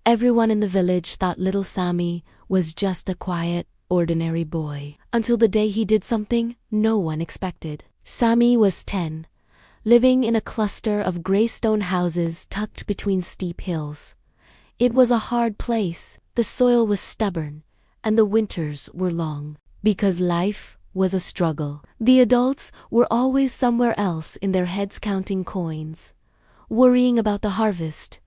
Everyone in the village thought little Sami was just a quiet, ordinary boy, until the day he did something no one expected. Sami was 10, living in a cluster of gray stone houses tucked between steep hills. It was a hard place, the soil was stubborn, and the winters were long. Because life was a struggle, the adults were always somewhere else in their heads counting coins, worrying about the harvest,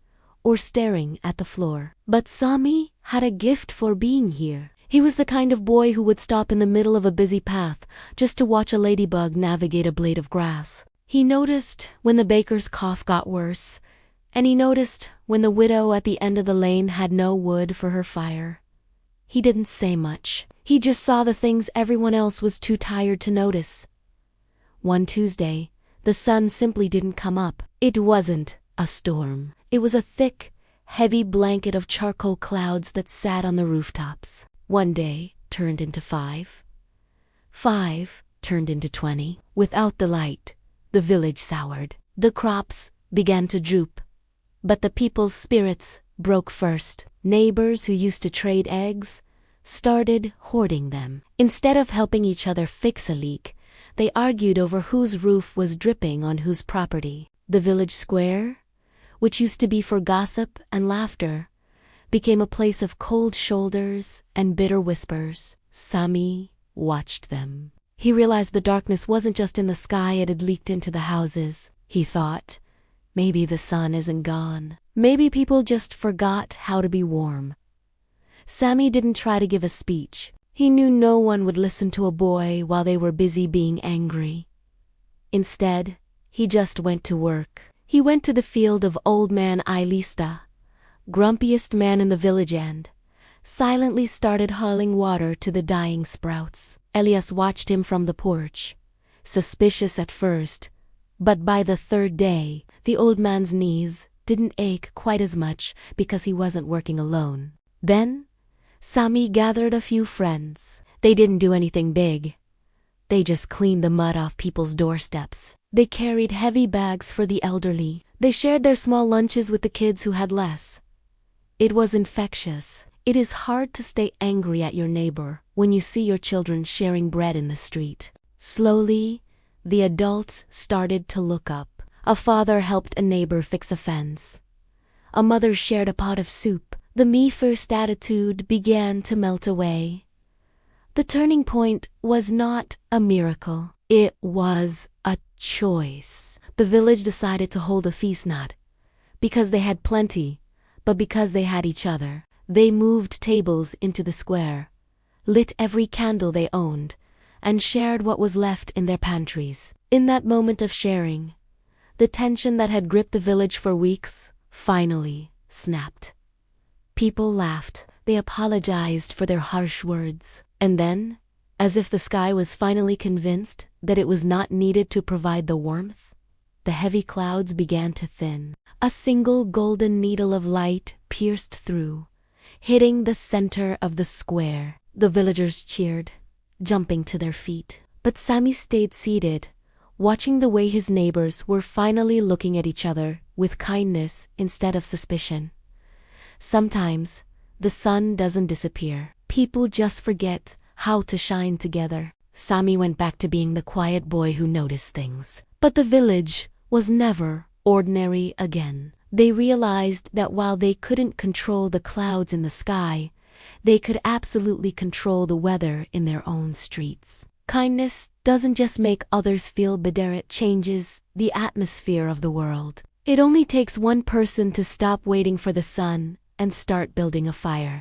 or staring at the floor. But Sami had a gift for being here. He was the kind of boy who would stop in the middle of a busy path just to watch a ladybug navigate a blade of grass. He noticed when the baker's cough got worse, and he noticed when the widow at the end of the lane had no wood for her fire. He didn't say much. He just saw the things everyone else was too tired to notice. One Tuesday, the sun simply didn't come up. It wasn't a storm. It was a thick, heavy blanket of charcoal clouds that sat on the rooftops. One day turned into 5. 5 turned into 20. Without the light, the village soured. The crops began to droop. But the people's spirits broke first. Neighbors who used to trade eggs started hoarding them. Instead of helping each other fix a leak, they argued over whose roof was dripping on whose property. The village square, which used to be for gossip and laughter, became a place of cold shoulders and bitter whispers. Sami watched them. He realized the darkness wasn't just in the sky, it had leaked into the houses. He thought, maybe the sun isn't gone. Maybe people just forgot how to be warm. Sami didn't try to give a speech. He knew no one would listen to a boy while they were busy being angry. Instead, he just went to work. He went to the field of old man Ilista, grumpiest man in the village, and silently started hauling water to the dying sprouts. Elias watched him from the porch, suspicious at first, but by the 3rd day, the old man's knees didn't ache quite as much because he wasn't working alone. Then, Sami gathered a few friends. They didn't do anything big. They just cleaned the mud off people's doorsteps. They carried heavy bags for the elderly. They shared their small lunches with the kids who had less. It was infectious. It is hard to stay angry at your neighbor when you see your children sharing bread in the street. Slowly, the adults started to look up. A father helped a neighbor fix a fence. A mother shared a pot of soup. The me-first attitude began to melt away. The turning point was not a miracle. It was a choice. The village decided to hold a feast not because they had plenty, but because they had each other. They moved tables into the square, lit every candle they owned, and shared what was left in their pantries. In that moment of sharing, the tension that had gripped the village for weeks finally snapped. People laughed. They apologized for their harsh words. And then, as if the sky was finally convinced that it was not needed to provide the warmth, the heavy clouds began to thin. A single golden needle of light pierced through, hitting the center of the square. The villagers cheered, jumping to their feet. But Sami stayed seated, watching the way his neighbors were finally looking at each other with kindness instead of suspicion. Sometimes, the sun doesn't disappear. People just forget how to shine together. Sami went back to being the quiet boy who noticed things. But the village was never ordinary again. They realized that while they couldn't control the clouds in the sky, they could absolutely control the weather in their own streets. Kindness doesn't just make others feel better, it changes the atmosphere of the world. It only takes one person to stop waiting for the sun and start building a fire.